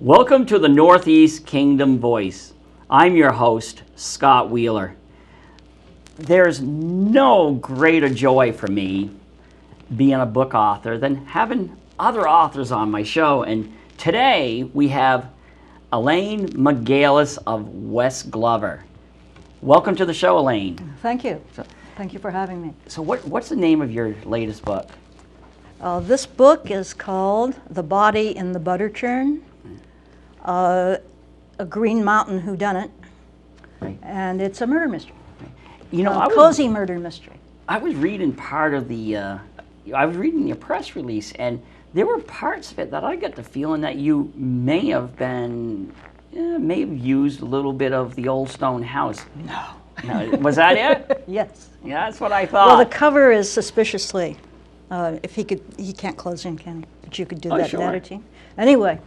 Welcome to the Northeast Kingdom Voice. I'm your host, Scott Wheeler. There's no greater joy for me being a book author than having other authors on my show. And today we have Elaine Magalis of West Glover. Welcome to the show, Elaine. Thank you. Thank you for having me. So what's the name of your latest book? This book is called The Body in the Butter Churn, a Green Mountain Whodunit, Right. and it's a murder mystery. You know, Cozy murder mystery. I was reading part of I was reading your press release, and there were parts of it that I got the feeling that you may have used a little bit of the old stone house. No. Was that it? Yes. Yeah, that's what I thought. Well, the cover is suspiciously, if he can't close in, can he? But you could do that sure. in editing. Anyway,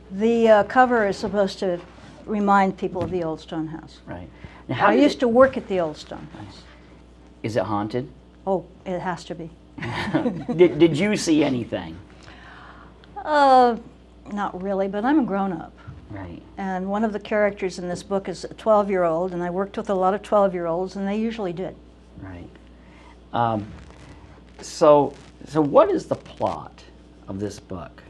the cover is supposed to remind people of the old stone house. Right. Now, how I used to work at the old stone house. Is it haunted? Oh, it has to be. Did you see anything? Not really, but I'm a grown-up. Right. And one of the characters in this book is a 12-year-old, and I worked with a lot of 12-year-olds, and they usually did. Right. So what is the plot of this book?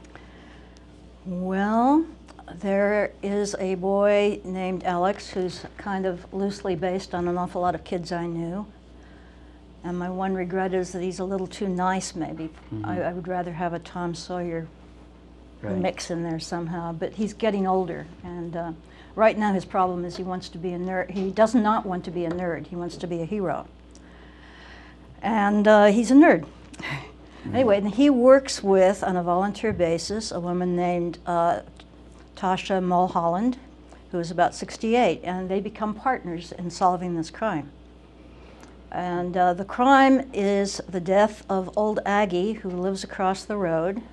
Well, there is a boy named Alex who's kind of loosely based on an awful lot of kids I knew. And my one regret is that he's a little too nice, maybe. Mm-hmm. I would rather have a Tom Sawyer Right. mix in there somehow, but he's getting older, and right now his problem is he wants to be a nerd. He does not want to be a nerd. He wants to be a hero, and he's a nerd. Anyway, and he works with, on a volunteer basis, a woman named Tasha Mulholland, who is about 68, and they become partners in solving this crime. And the crime is the death of old Aggie, who lives across the road.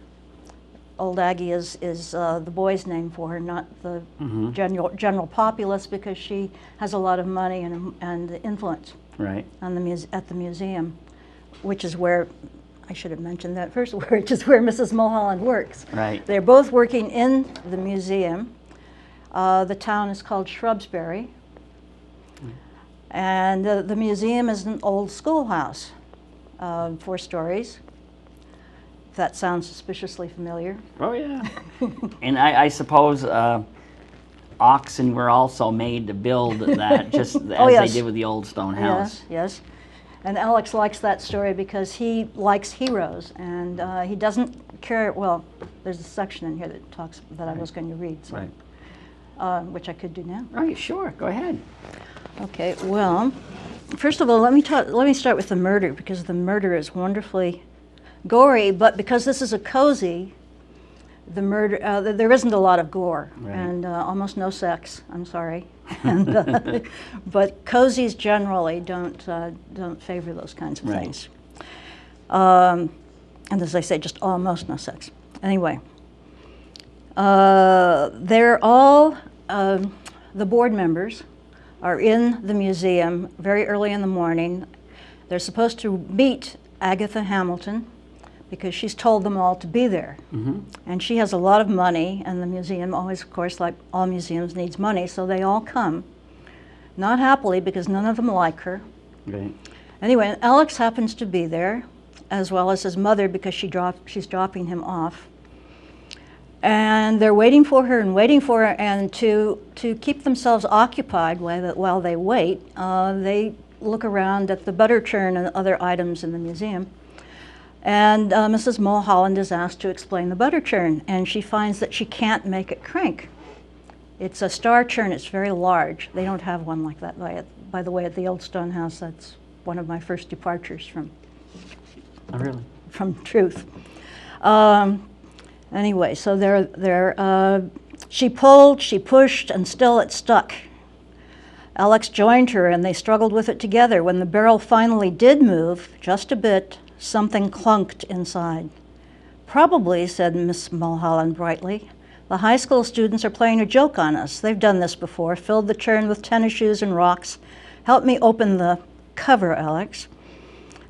Old Aggie is the boy's name for her, not the general populace, because she has a lot of money and influence Right. on at the museum, which is where, I should have mentioned that first, which is where Mrs. Mulholland works. Right. They're both working in the museum. The town is called Shrubsbury, and the museum is an old schoolhouse, 4 stories. If that sounds suspiciously familiar. Oh, yeah. And I suppose oxen were also made to build that, just as yes. they did with the old stone house. Yes. And Alex likes that story because he likes heroes, and he doesn't care. Well, there's a section in here that talks that I was going to read, so, Right. Which I could do now. Right, sure. Go ahead. Okay. Well, first of all, let me start with the murder, because the murder is wonderfully gory, but because this is a cozy, the murder, there isn't a lot of gore, Right. and almost no sex. I'm sorry, and, but cozies generally don't favor those kinds of Right. things. And as I say, just almost no sex. Anyway, they're all the board members are in the museum very early in the morning. They're supposed to meet Agatha Hamilton, because she's told them all to be there. Mm-hmm. And she has a lot of money, and the museum always, of course, like all museums, needs money, so they all come. Not happily, because none of them like her. Right. Anyway, and Alex happens to be there, as well as his mother, because she's dropping him off. And they're waiting for her, and to keep themselves occupied while they wait, they look around at the butter churn and other items in the museum. And Mrs. Mulholland is asked to explain the butter churn, and she finds that she can't make it crank. It's a star churn. It's very large. They don't have one like that, by the way, at the old stone house. That's one of my first departures from Oh, really? from truth. Anyway, so she pulled, she pushed, and still it stuck. Alex joined her, and they struggled with it together. When the barrel finally did move, just a bit, something clunked inside. Probably, said Miss Mulholland brightly. The high school students are playing a joke on us. They've done this before, filled the churn with tennis shoes and rocks. Help me open the cover, Alex.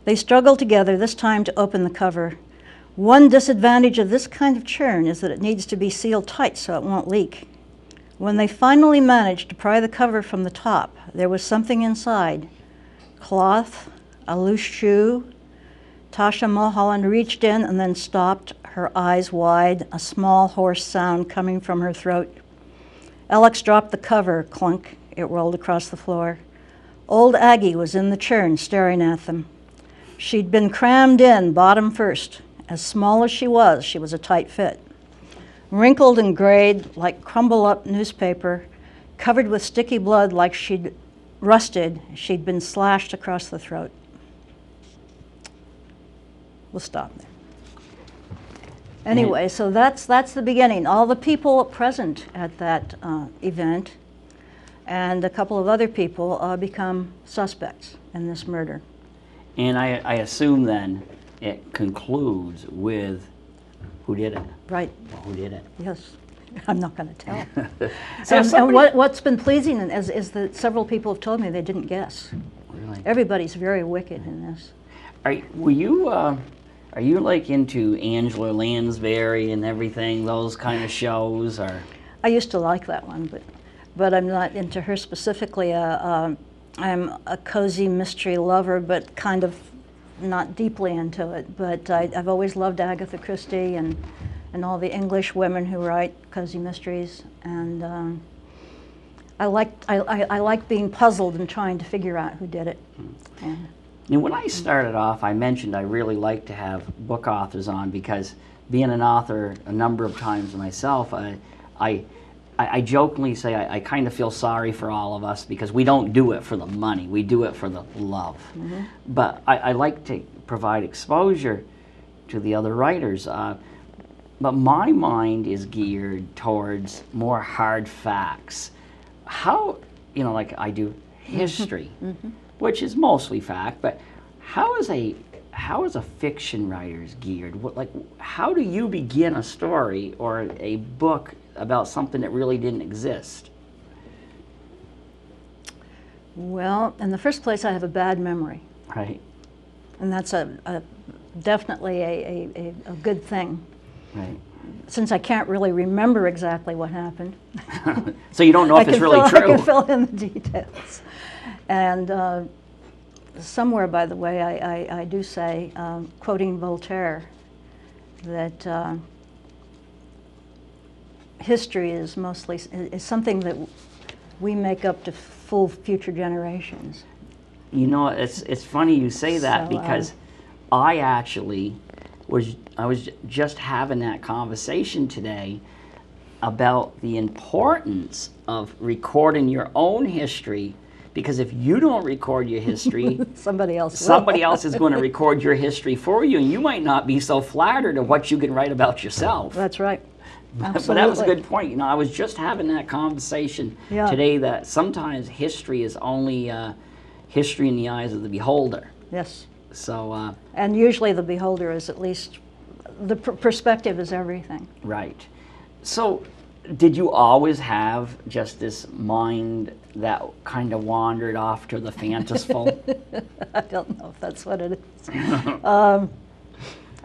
They struggled together, this time to open the cover. One disadvantage of this kind of churn is that it needs to be sealed tight so it won't leak. When they finally managed to pry the cover from the top, there was something inside. Cloth, a loose shoe. Tasha Mulholland reached in and then stopped, her eyes wide, a small hoarse sound coming from her throat. Alex dropped the cover, clunk. It rolled across the floor. Old Aggie was in the churn, staring at them. She'd been crammed in, bottom first. As small as she was a tight fit. Wrinkled and grayed like crumble-up newspaper, covered with sticky blood like she'd rusted, she'd been slashed across the throat. We'll stop there. Anyway, so that's the beginning. All the people present at that event and a couple of other people become suspects in this murder. And I assume then it concludes with who did it. Right. Well, who did it? Yes. I'm not going to tell. So and what's been pleasing is that several people have told me they didn't guess. Really? Everybody's very wicked in this. Are you like into Angela Lansbury and everything, those kind of shows, or? I used to like that one, but I'm not into her specifically. I'm a cozy mystery lover, but kind of not deeply into it. But I've always loved Agatha Christie and all the English women who write cozy mysteries, and I like being puzzled and trying to figure out who did it. And And when I started off, I mentioned I really like to have book authors on because being an author a number of times myself, I jokingly say I kind of feel sorry for all of us because we don't do it for the money, we do it for the love. Mm-hmm. But I like to provide exposure to the other writers. But my mind is geared towards more hard facts. How, like I do history, mm-hmm. which is mostly fact, but how is a fiction writer's geared? How do you begin a story or a book about something that really didn't exist? Well, in the first place, I have a bad memory. Right. And that's definitely a good thing. Right. Since I can't really remember exactly what happened. So you don't know if it's really true. I can fill in the details. And somewhere, by the way, I do say, quoting Voltaire, that history is something that we make up to fool future generations. It's funny you say that So, because I actually was just having that conversation today about the importance of recording your own history, because if you don't record your history, somebody else is going to record your history for you, and you might not be so flattered of what you can write about yourself. That's right. Absolutely. But that was a good point. I was just having that conversation today that sometimes history is only history in the eyes of the beholder. Yes. So. And usually the beholder is at least, the perspective is everything. Right. So, did you always have just this mind that kind of wandered off to the fantasiful? I don't know if that's what it is.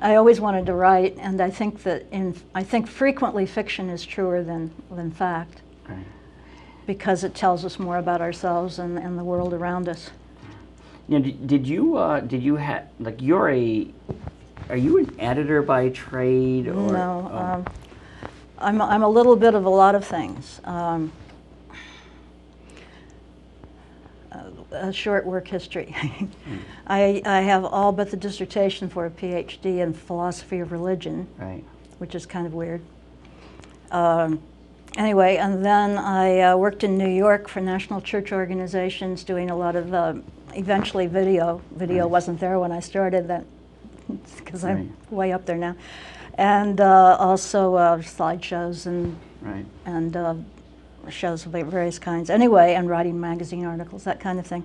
I always wanted to write, and I think that frequently fiction is truer than fact, right, because it tells us more about ourselves and the world around us. Did you have, like, are you an editor by trade? Or? No, I'm a little bit of a lot of things. A short work history. I have all but the dissertation for a PhD in philosophy of religion, right, which is kind of weird. Anyway, and then I worked in New York for national church organizations doing a lot of eventually video. Video right. wasn't there when I started, that because right. I'm way up there now. And also slideshows and right. and shows of various kinds. Anyway, and writing magazine articles, that kind of thing.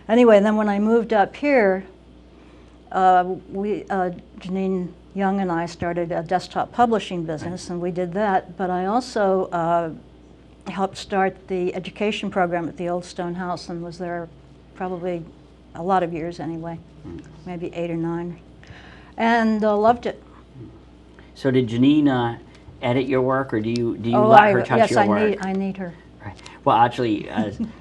Anyway, and then when I moved up here, Janine Young and I started a desktop publishing business, and we did that. But I also helped start the education program at the Old Stone House, and was there probably a lot of years anyway, maybe 8 or 9, and loved it. So did Janine edit your work, or do you Oh, let her touch yes, your work? I need her. Right. Well, actually,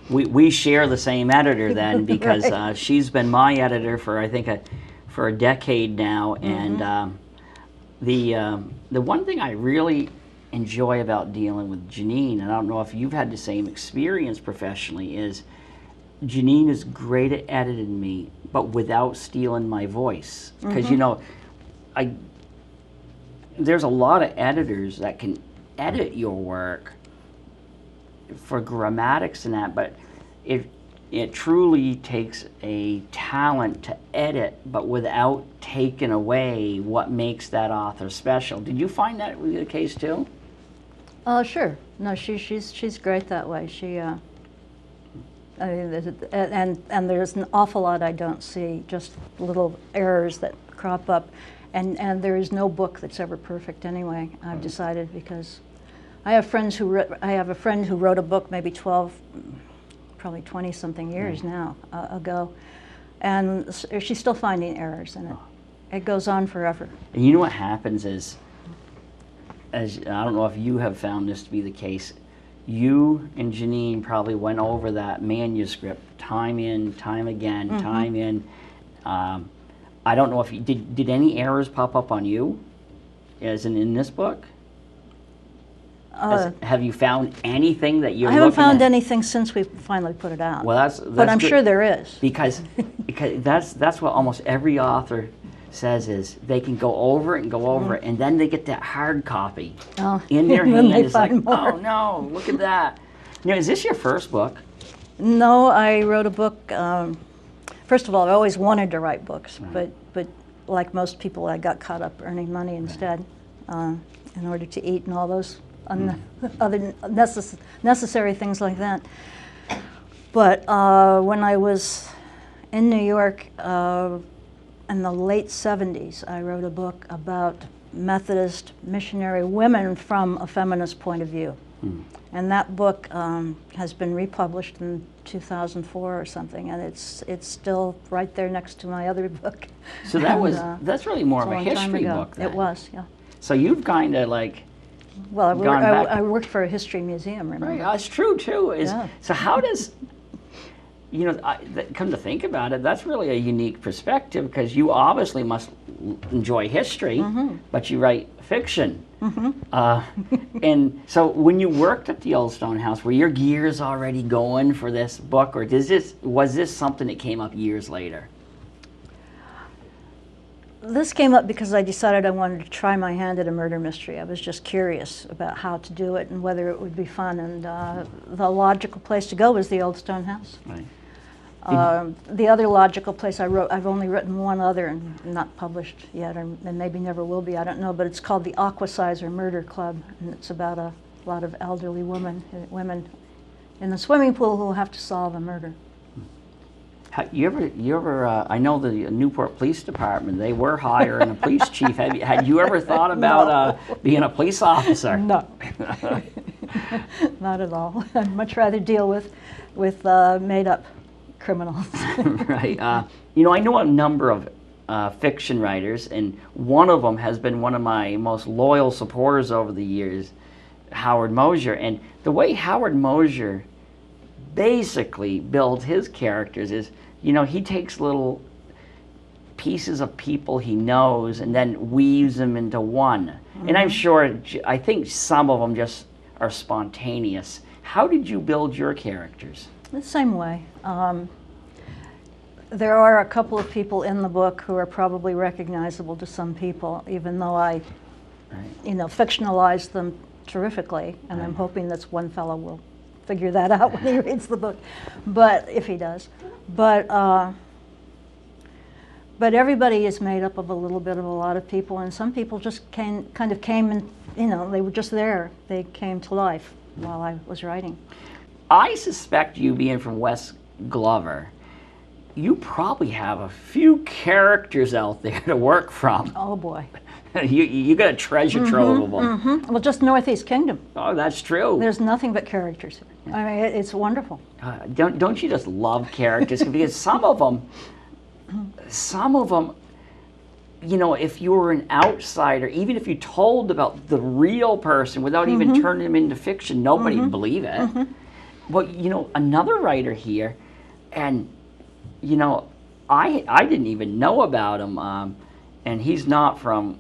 we share the same editor then, because Right. she's been my editor for, I think, for a decade now. And the one thing I really enjoy about dealing with Janine, and I don't know if you've had the same experience professionally, is Janine is great at editing me, but without stealing my voice. Because, you know, there's a lot of editors that can edit your work for grammatics and that, but it truly takes a talent to edit, but without taking away what makes that author special. Did you find that was the case too? Sure. No, she's great that way. I mean, and there's an awful lot I don't see, just little errors that crop up, and there is no book that's ever perfect anyway. I've decided, because I have friends I have a friend who wrote a book maybe 12, probably 20 something years now ago, and she's still finding errors in it. It goes on forever. And you know what happens is, as I don't know if you have found this to be the case, you and Janine probably went over that manuscript time in, time again, time in. I don't know if you did any errors pop up on you, as in this book? Have you found anything that you're I haven't looking found at? anything since we finally put it out. Well, that's but I'm good, sure there is. because that's what almost every author says, is they can go over it and go over it, and then they get that hard copy in their and then hand. they It's like, find more. oh no, look at that. Now, is this your first book? No, I wrote a book. First of all, I always wanted to write books, but like most people, I got caught up earning money instead, in order to eat and all those other necessary things like that. But when I was in New York in the late 70s, I wrote a book about Methodist missionary women from a feminist point of view. And that book has been republished in 2004 or something, and it's still right there next to my other book. So that's really more of a history book then. It was, yeah. So you've kind of like Well, gone back. I worked for a history museum, remember? Right, that's true too. Yeah. So how does, come to think about it, that's really a unique perspective, because you obviously must enjoy history, but you write fiction. And so when you worked at the Old Stone House, were your gears already going for this book, or was this something that came up years later? This came up because I decided I wanted to try my hand at a murder mystery. I was just curious about how to do it and whether it would be fun, and the logical place to go was the Old Stone House. Right. The other logical place I've only written one other and not published yet, and maybe never will be, I don't know, but it's called the Aquasizer Murder Club, and it's about a lot of elderly women in the swimming pool who have to solve a murder. You ever? I know the Newport Police Department, they were hiring a police chief. Had you ever thought about being a police officer? No, not at all. I'd much rather deal with made-up criminals. Right. I know a number of fiction writers, and one of them has been one of my most loyal supporters over the years, Howard Mosier. And the way Howard Mosier basically builds his characters is, he takes little pieces of people he knows and then weaves them into one. And I think some of them just are spontaneous. How did you build your characters? The same way. There are a couple of people in the book who are probably recognizable to some people, even though I, fictionalized them terrifically, and I'm hoping that one fellow will figure that out when he reads the book, but if he does. But everybody is made up of a little bit of a lot of people, and some people just came and, they were just there. They came to life while I was writing. I suspect, you being from West Glover, you probably have a few characters out there to work from. Oh boy. You got a treasure trove of them. Well, just Northeast Kingdom. Oh, that's true. There's nothing but characters. I mean, it's wonderful. Don't you just love characters? Because some of them, you know, if you were an outsider, even if you told about the real person without even turning them into fiction, nobody would believe it. But, you know, another writer here, and, you know, I didn't even know about him, and he's not from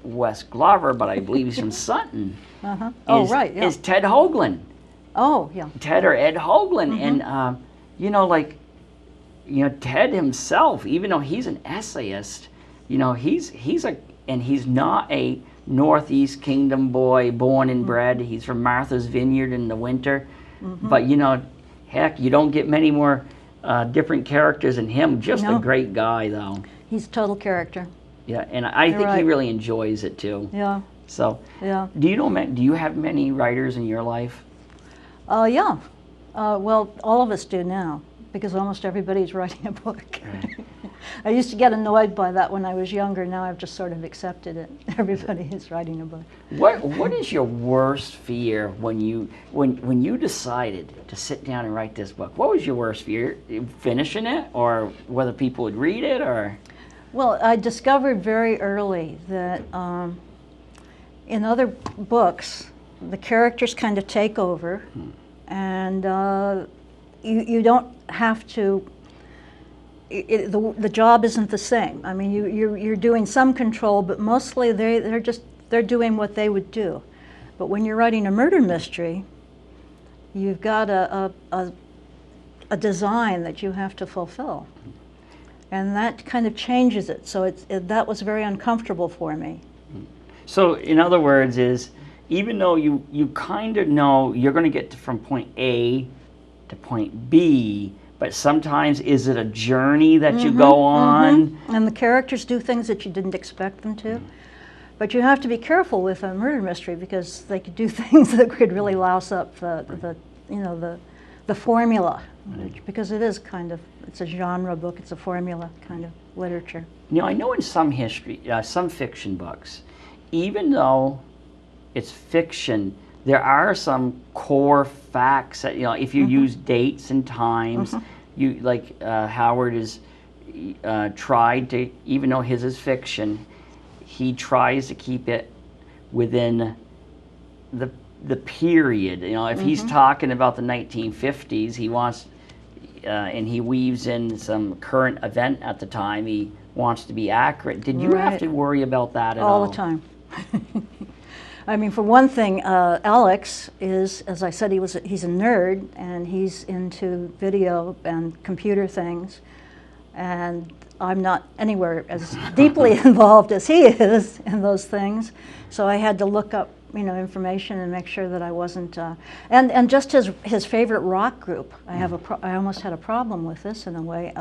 West Glover, but I believe he's from Sutton. Oh, right, yeah. Is Ted Hoagland. Oh, yeah. Ted or Ed Hoagland. And, you know, like, you know, Ted himself, even though he's an essayist, you know, he's not a Northeast Kingdom boy, born and bred. He's from Martha's Vineyard in the winter. But, you know, heck, you don't get many more different characters than him. Just a great guy, though. He's total character. Yeah, and I think he really enjoys it, too. Yeah. So, yeah. Do you have many writers in your life? Yeah. Well, all of us do now, because almost everybody's writing a book. Right. I used to get annoyed by that when I was younger. Now I've just sort of accepted it. Everybody is writing a book. What is your worst fear when you decided to sit down and write this book? What was your worst fear? Finishing it, or whether people would read it, or? Well, I discovered very early that in other books, the characters kind of take over, and you don't have to. The job isn't the same. I mean, you're doing some control, but mostly they're doing what they would do. But when you're writing a murder mystery, you've got a design that you have to fulfill, and that kind of changes it. So that was very uncomfortable for me. So, in other words, even though you kind of know you're going to get from point A to point B, but sometimes is it a journey that you go on? And the characters do things that you didn't expect them to. But you have to be careful with a murder mystery, because they could do things that could really louse up the formula, because it's a genre book, it's a formula kind of literature. You know, I know in some some fiction books, even though it's fiction, there are some core facts that, you know, if you use dates and times, you like Howard is tried to, even though his is fiction, he tries to keep it within the period. You know, if he's talking about the 1950s, he wants, and he weaves in some current event at the time, he wants to be accurate. Did you have to worry about that at all? All the time. I mean, for one thing, Alex is, as I said, he's a nerd, and he's into video and computer things, and I'm not anywhere as deeply involved as he is in those things. So I had to look up, you know, information and make sure that I wasn't. And just his favorite rock group. I almost had a problem with this in a way.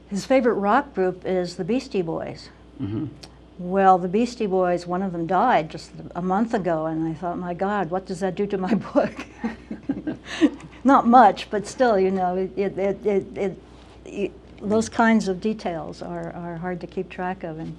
His favorite rock group is the Beastie Boys. Well, the Beastie Boys, one of them died just a month ago, and I thought, my God, what does that do to my book? Not much, but still, you know, those kinds of details are hard to keep track of. And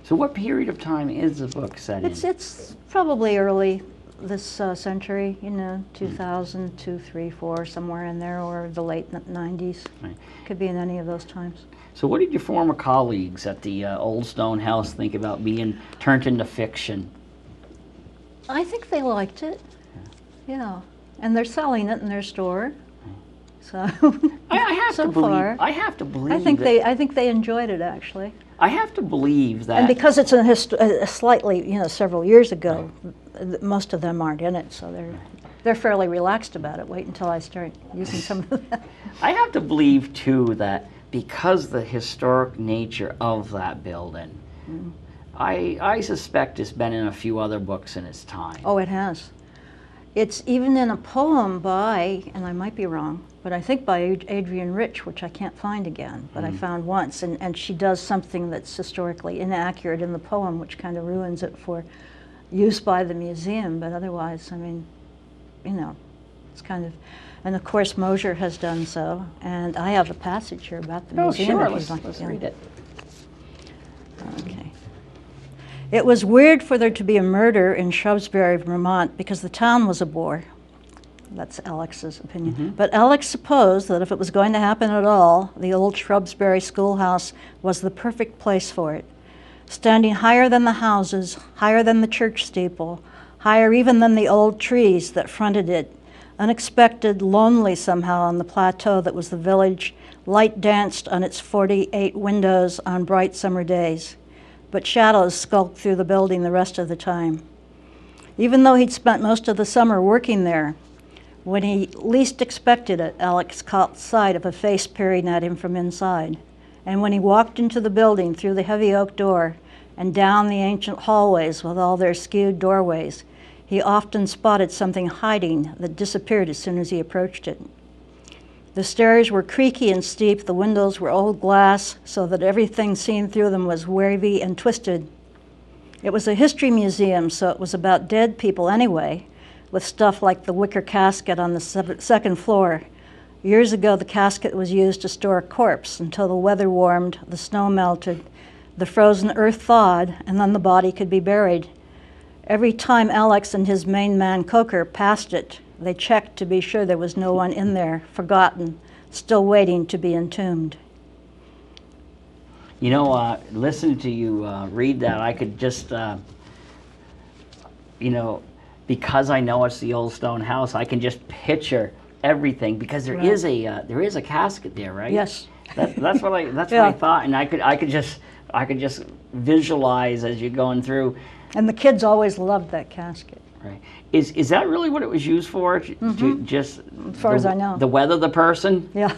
so what period of time is the book set in? It's probably early this century, you know, 2000, 2, 3, 4, somewhere in there, or the late 90s. Right. Could be in any of those times. So what did your former colleagues at the Old Stone House think about being turned into fiction? I think they liked it. Yeah. And they're selling it in their store. So I have so to believe. far, I have to believe. I think they enjoyed it, actually. I have to believe that. And because it's a slightly, you know, several years ago, most of them aren't in it, so they're fairly relaxed about it. Wait until I start using some of that. I have to believe too that because the historic nature of that building, I suspect it's been in a few other books in its time. Oh, it has. It's even in a poem by, and I might be wrong, but I think by Adrienne Rich, which I can't find again, but I found once, and she does something that's historically inaccurate in the poem, which kind of ruins it for use by the museum, but otherwise, I mean, you know, it's kind of, and of course Mosher has done so, and I have a passage here about the museum. Oh, sure, let's read it. Okay. It was weird for there to be a murder in Shrewsbury, Vermont, because the town was a bore. That's Alex's opinion. But Alex supposed that if it was going to happen at all, the old Shrubsbury schoolhouse was the perfect place for it. Standing higher than the houses, higher than the church steeple, higher even than the old trees that fronted it, unexpected, lonely somehow on the plateau that was the village, light danced on its 48 windows on bright summer days, but shadows skulked through the building the rest of the time. Even though he'd spent most of the summer working there, when he least expected it, Alex caught sight of a face peering at him from inside. And when he walked into the building through the heavy oak door and down the ancient hallways with all their skewed doorways, he often spotted something hiding that disappeared as soon as he approached it. The stairs were creaky and steep, the windows were old glass, so that everything seen through them was wavy and twisted. It was a history museum, so it was about dead people anyway, with stuff like the wicker casket on the second floor. Years ago, the casket was used to store a corpse until the weather warmed, the snow melted, the frozen earth thawed, and then the body could be buried. Every time Alex and his main man, Coker, passed it, they checked to be sure there was no one in there, forgotten, still waiting to be entombed. You know, listening to you read that, I could just, because I know it's the old stone house, I can just picture everything because there is a casket there, right? Yes. That's what I thought, and I could just visualize as you're going through. And the kids always loved that casket. Right. Is that really what it was used for? To just, as far as I know, the weather the person? Yeah.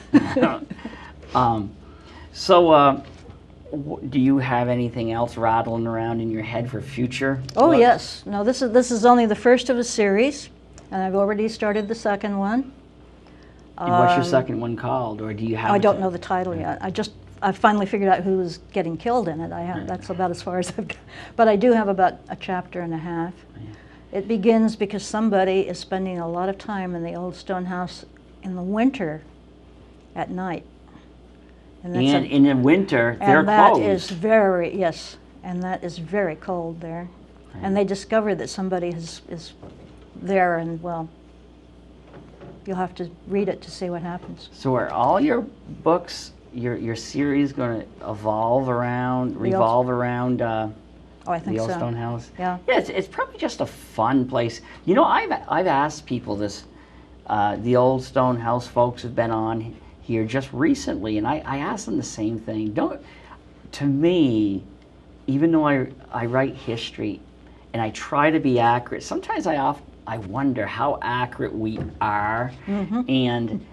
Do you have anything else rattling around in your head for future? Oh, yes. No, this is only the first of a series, and I've already started the second one. And what's your second one called, or do you have? I don't know the title yet. I finally figured out who was getting killed in it. That's about as far as I've got. But I do have about a chapter and a half. Yeah. It begins because somebody is spending a lot of time in the old stone house in the winter at night. And in the winter, they're And closed. that is very cold there. Right. And they discover that somebody is there, and well, you'll have to read it to see what happens. So are all your books, your series, going to revolve around I think the old so. stone house? Yeah. Yeah, it's probably just a fun place. You know, I've asked people this. The old stone house folks have been on here just recently, and I asked them the same thing. To me, even though I write history and I try to be accurate, sometimes I wonder how accurate we are. And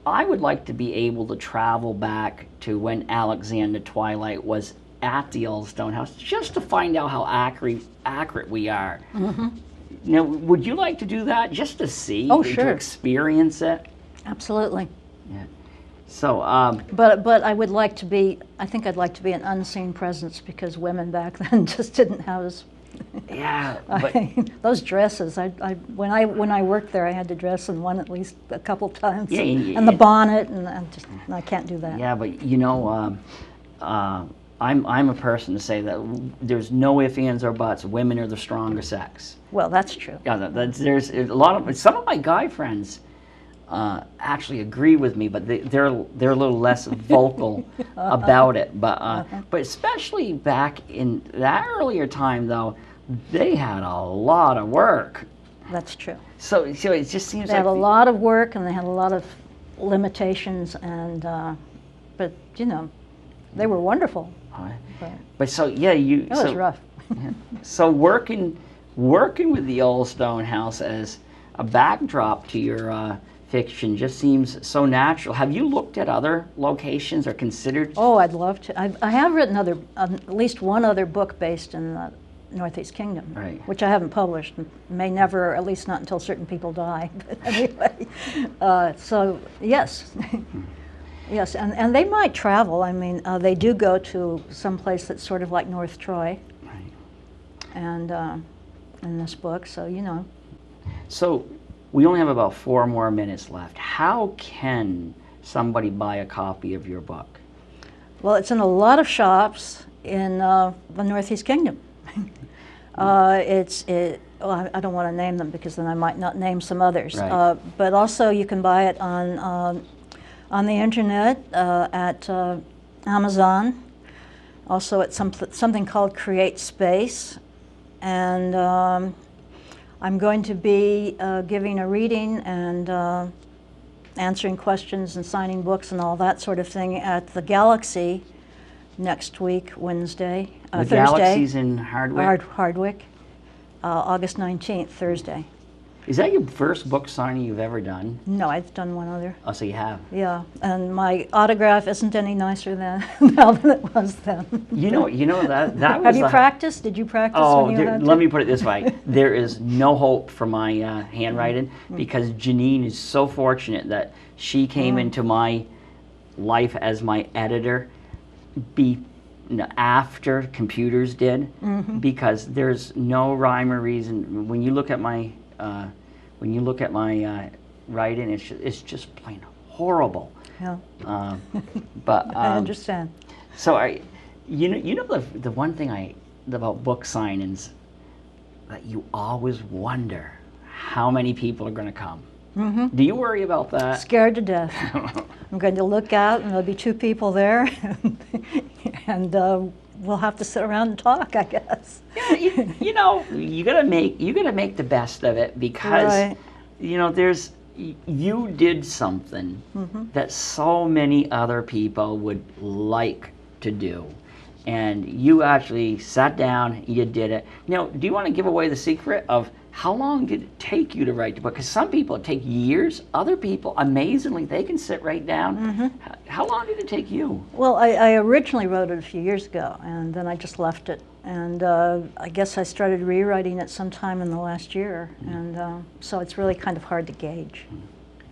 I would like to be able to travel back to when Alexander Twilight was at the old stone house just to find out how accurate we are. Now, would you like to do that just to see, to experience it? Absolutely. Yeah. So, but I would like to be. I think I'd like to be an unseen presence because women back then just didn't have as. Yeah. Those dresses. When I worked there, I had to dress in one at least a couple times. Yeah, and the bonnet, and I can't do that. Yeah, but you know, I'm a person to say that there's no ifs, ands, or buts. Women are the stronger sex. Well, that's true. Yeah, there's a lot of some of my guy friends actually agree with me, but they're a little less vocal about it. But especially back in that earlier time, though, they had a lot of work. That's true. So it just seems they had a lot of work, and they had a lot of limitations, and but you know, they were wonderful. But so yeah, it was rough. Yeah. So working with the old stone house as a backdrop to your fiction just seems so natural. Have you looked at other locations or considered? Oh, I'd love to. I have written at least one other book based in the Northeast Kingdom, which I haven't published. May never, or at least not until certain people die. But anyway, so yes. Yes, and they might travel. I mean, they do go to some place that's sort of like North Troy, and in this book, so you know. So we only have about 4 more minutes left. How can somebody buy a copy of your book? Well, it's in a lot of shops in the Northeast Kingdom. Well, I don't want to name them because then I might not name some others. Right. But also you can buy it on the internet at Amazon. Also at something called Create Space. And I'm going to be giving a reading and answering questions and signing books and all that sort of thing at the Galaxy next week, Wednesday, The Thursday. Galaxy's in Hardwick. Hardwick, August 19th, Thursday. Is that your first book signing you've ever done? No, I've done one other. Oh, so you have. Yeah, and my autograph isn't any nicer now than it was then. You know that was. Have you practiced? Did you practice when you had to? Let me put it this way: there is no hope for my handwriting because Janine is so fortunate that she came into my life as my editor after computers did, because there's no rhyme or reason when you look at my writing. It's just plain horrible. Yeah. But I understand. So the one thing about book signings that you always wonder how many people are going to come. Do you worry about that? Scared to death. I'm going to look out and there'll be 2 people there, and we'll have to sit around and talk, I guess. Yeah, you know, you gotta make the best of it because Right. you did something that so many other people would like to do, and you actually sat down, you did it. Now, do you want to give away the secret of how long did it take you to write the book? Because some people it take years. Other people, amazingly, they can sit right down. How long did it take you? Well, I originally wrote it a few years ago, and then I just left it. And I guess I started rewriting it sometime in the last year, and so it's really kind of hard to gauge.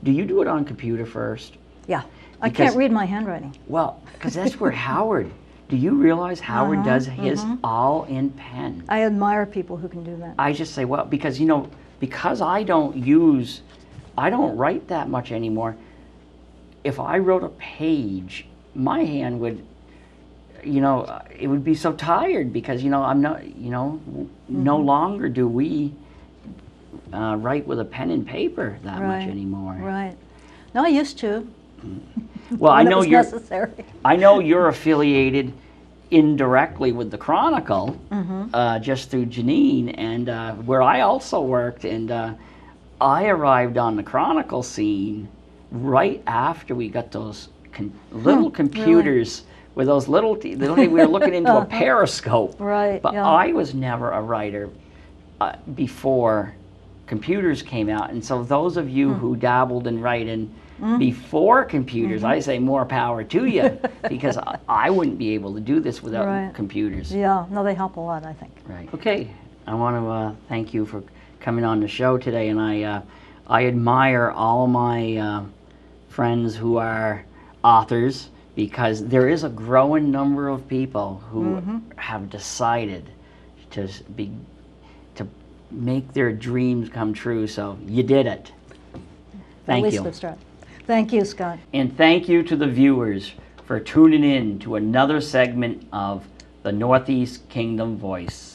Do you do it on computer first? Yeah, I Because- can't read my handwriting. Well, because that's where Howard. Do you realize Howard does his all in pen? I admire people who can do that. I just say, well, because because I don't write that much anymore. If I wrote a page, my hand would, it would be so tired because I'm not, no longer do we write with a pen and paper that much anymore. Right. No, I used to. Well, I when it know was necessary. I know you're affiliated indirectly with the Chronicle, just through Janine, and where I also worked, and I arrived on the Chronicle scene right after we got those little computers with those little, we were looking into a periscope. Right. But yeah. I was never a writer before computers came out, and so those of you who dabbled in writing before computers, I say more power to you, because I wouldn't be able to do this without computers. Yeah, no, they help a lot, I think. Right. Okay, I want to thank you for coming on the show today, and I admire all my friends who are authors, because there is a growing number of people who have decided to make their dreams come true. So you did it. Thank you. At least that's right. Thank you, Scott. And thank you to the viewers for tuning in to another segment of the Northeast Kingdom Voice.